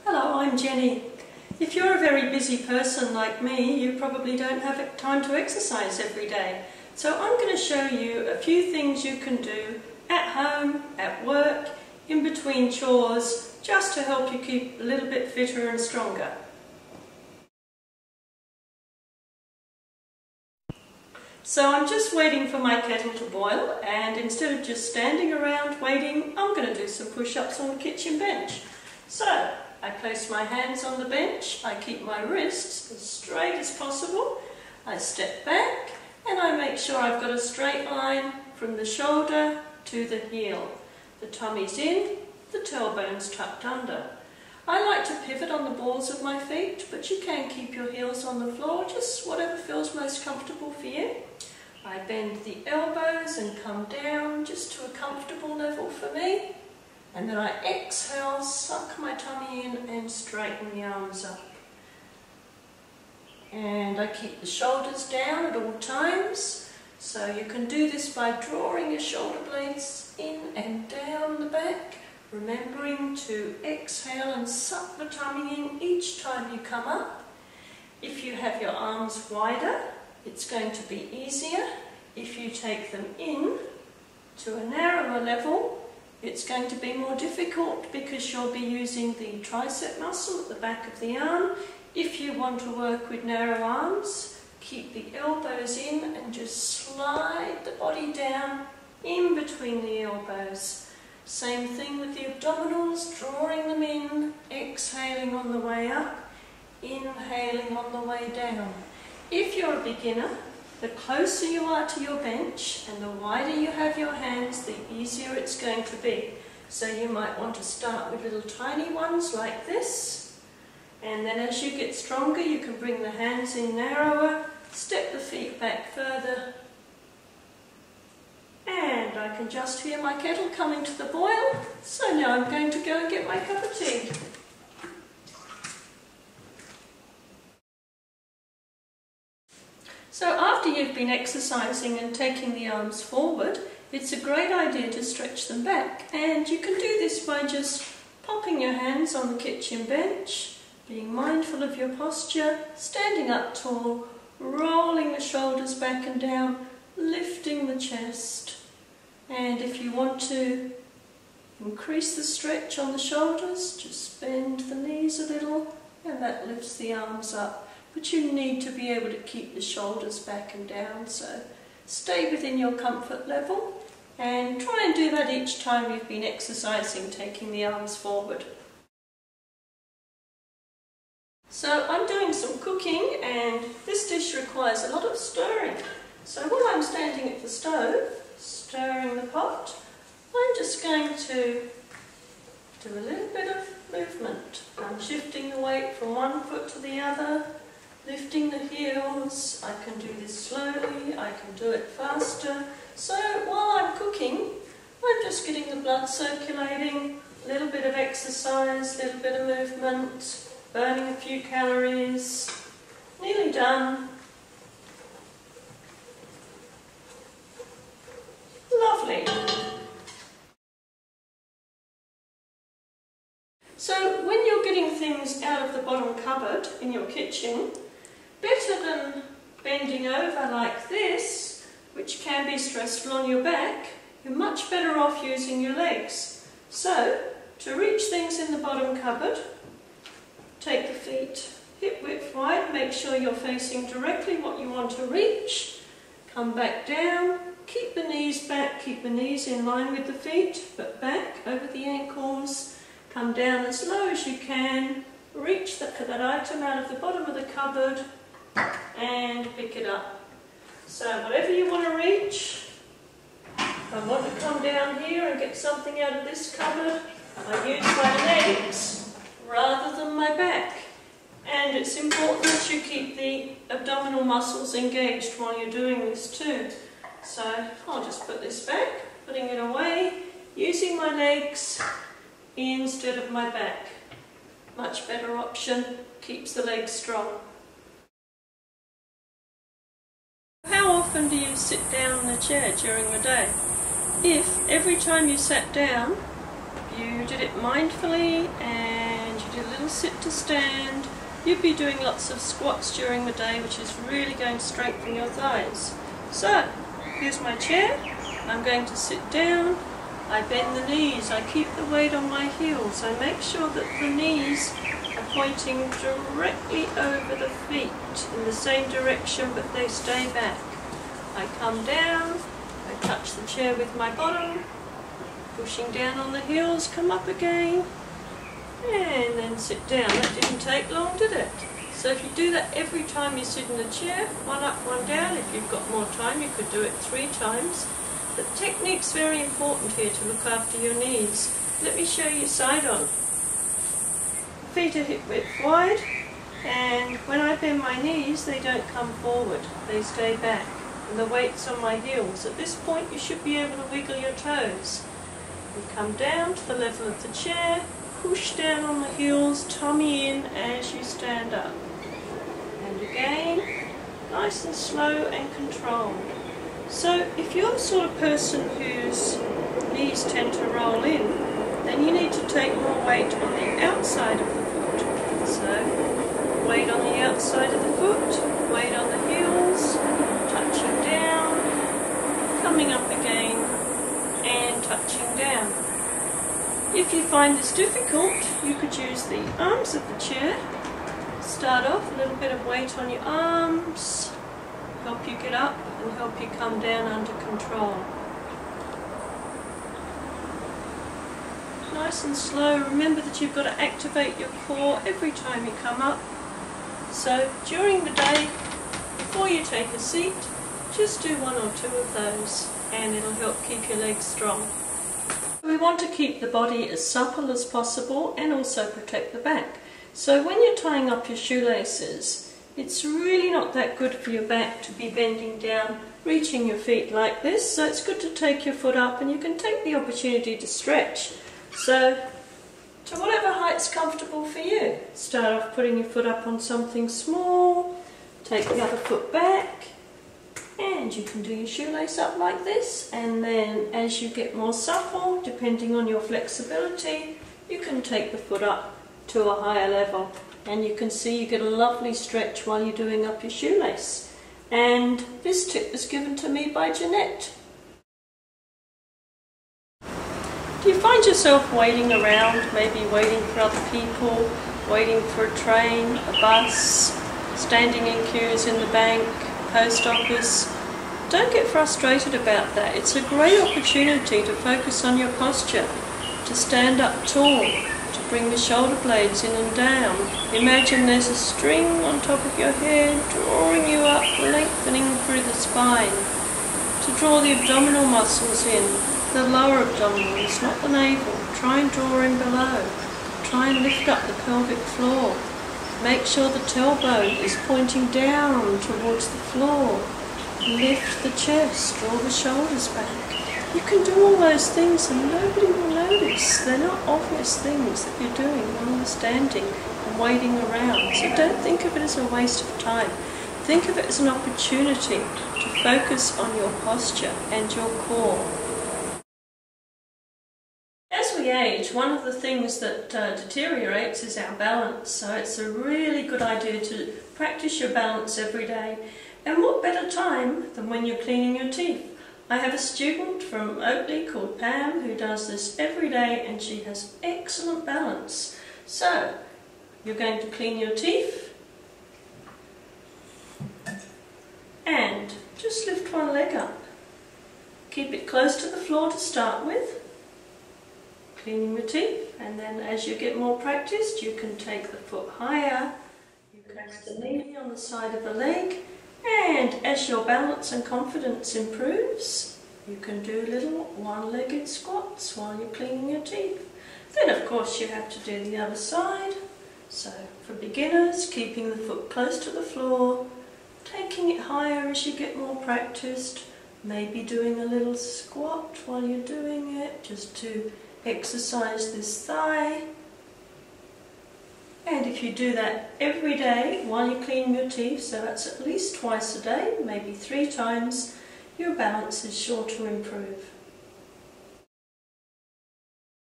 Hello, I'm Jenny. If you're a very busy person like me, you probably don't have time to exercise every day. So I'm going to show you a few things you can do at home, at work, in between chores, just to help you keep a little bit fitter and stronger. So I'm just waiting for my kettle to boil, and instead of just standing around waiting, I'm going to do some push-ups on the kitchen bench. So I place my hands on the bench, I keep my wrists as straight as possible, I step back and I make sure I've got a straight line from the shoulder to the heel. The tummy's in, the tailbone's tucked under. I like to pivot on the balls of my feet, but you can keep your heels on the floor, just whatever feels most comfortable for you. I bend the elbows and come down just to a comfortable level for me. And then I exhale, suck my tummy in and straighten the arms up. And I keep the shoulders down at all times. So you can do this by drawing your shoulder blades in and down the back, remembering to exhale and suck the tummy in each time you come up. If you have your arms wider, it's going to be easier. If you take them in to a narrower level, it's going to be more difficult because you'll be using the tricep muscle at the back of the arm. If you want to work with narrow arms, keep the elbows in and just slide the body down in between the elbows. Same thing with the abdominals, drawing them in, exhaling on the way up, inhaling on the way down. If you're a beginner, the closer you are to your bench and the wider you have your hands, the easier it's going to be. So you might want to start with little tiny ones like this, and then as you get stronger you can bring the hands in narrower, step the feet back further, and I can just hear my kettle coming to the boil. So now I'm going to go and get my cup of tea. So after you've been exercising and taking the arms forward, it's a great idea to stretch them back. And you can do this by just popping your hands on the kitchen bench, being mindful of your posture, standing up tall, rolling the shoulders back and down, lifting the chest. And if you want to increase the stretch on the shoulders, just bend the knees a little, and that lifts the arms up. But you need to be able to keep the shoulders back and down, so stay within your comfort level and try and do that each time you've been exercising, taking the arms forward. So I'm doing some cooking, and this dish requires a lot of stirring. So while I'm standing at the stove, stirring the pot, I'm just going to do a little bit of movement. I'm shifting the weight from one foot to the other, lifting the heels. I can do this slowly, I can do it faster. So while I'm cooking, I'm just getting the blood circulating, a little bit of exercise, a little bit of movement, burning a few calories. Nearly done. Lovely. So when you're getting things out of the bottom cupboard in your kitchen, better than bending over like this, which can be stressful on your back, you're much better off using your legs. So, to reach things in the bottom cupboard, take the feet hip width wide, make sure you're facing directly what you want to reach, come back down, keep the knees back, keep the knees in line with the feet, but back over the ankles, come down as low as you can, reach that item out of the bottom of the cupboard, and pick it up. So whatever you want to reach, if I want to come down here and get something out of this cupboard, I use my legs rather than my back. And it's important that you keep the abdominal muscles engaged while you're doing this too. So I'll just put this back, putting it away, using my legs instead of my back. Much better option, keeps the legs strong. How often do you sit down in a chair during the day? If every time you sat down you did it mindfully and you did a little sit to stand, you'd be doing lots of squats during the day, which is really going to strengthen your thighs. So, here's my chair. I'm going to sit down. I bend the knees. I keep the weight on my heels. I make sure that the knees are pointing directly over the feet in the same direction, but they stay back. I come down. I touch the chair with my bottom, pushing down on the heels, come up again, and then sit down. That didn't take long, did it? So if you do that every time you sit in a chair, one up, one down. If you've got more time, you could do it 3 times. But technique's very important here to look after your knees. Let me show you side on. Feet are hip width wide, and when I bend my knees, they don't come forward, they stay back. And the weight's on my heels. At this point you should be able to wiggle your toes. You come down to the level of the chair, push down on the heels, tummy in as you stand up. And again, nice and slow and controlled. So if you're the sort of person whose knees tend to roll in, then you need to take more weight on the outside of the foot. So, weight on the outside of the foot, weight on the heels, touching down, coming up again, and touching down. If you find this difficult, you could use the arms of the chair. Start off, a little bit of weight on your arms, help you get up and help you come down under control. Nice and slow. Remember that you've got to activate your core every time you come up. So during the day, before you take a seat, just do 1 or 2 of those and it'll help keep your legs strong. We want to keep the body as supple as possible and also protect the back. So when you're tying up your shoelaces, it's really not that good for your back to be bending down, reaching your feet like this. So it's good to take your foot up, and you can take the opportunity to stretch. So to whatever height's comfortable for you. Start off putting your foot up on something small, take the other foot back, and you can do your shoelace up like this. And then as you get more supple, depending on your flexibility, you can take the foot up to a higher level. And you can see you get a lovely stretch while you're doing up your shoelace. And this tip was given to me by Jeanette. Do you find yourself waiting around, maybe waiting for other people, waiting for a train, a bus, standing in queues in the bank, post office? Don't get frustrated about that. It's a great opportunity to focus on your posture, to stand up tall, to bring the shoulder blades in and down. Imagine there's a string on top of your head, drawing you up, lengthening through the spine. To draw the abdominal muscles in, the lower abdominals, not the navel. Try and draw in below. Try and lift up the pelvic floor. Make sure the tailbone is pointing down towards the floor. Lift the chest, draw the shoulders back. You can do all those things and nobody will notice. They're not obvious things that you're doing while you're standing and waiting around. So don't think of it as a waste of time. Think of it as an opportunity to focus on your posture and your core. As we age, one of the things that deteriorates is our balance. So it's a really good idea to practice your balance every day. And what better time than when you're cleaning your teeth? I have a student from Oakley called Pam who does this every day, and she has excellent balance. So, you're going to clean your teeth and just lift one leg up. Keep it close to the floor to start with, cleaning your teeth, and then as you get more practiced you can take the foot higher, you can rest the knee on the side of the leg. And as your balance and confidence improves, you can do little one-legged squats while you're cleaning your teeth. Then of course you have to do the other side. So for beginners, keeping the foot close to the floor, taking it higher as you get more practiced, maybe doing a little squat while you're doing it, just to exercise this thigh. And if you do that every day while you're cleaning your teeth, so that's at least twice a day, maybe 3 times, your balance is sure to improve.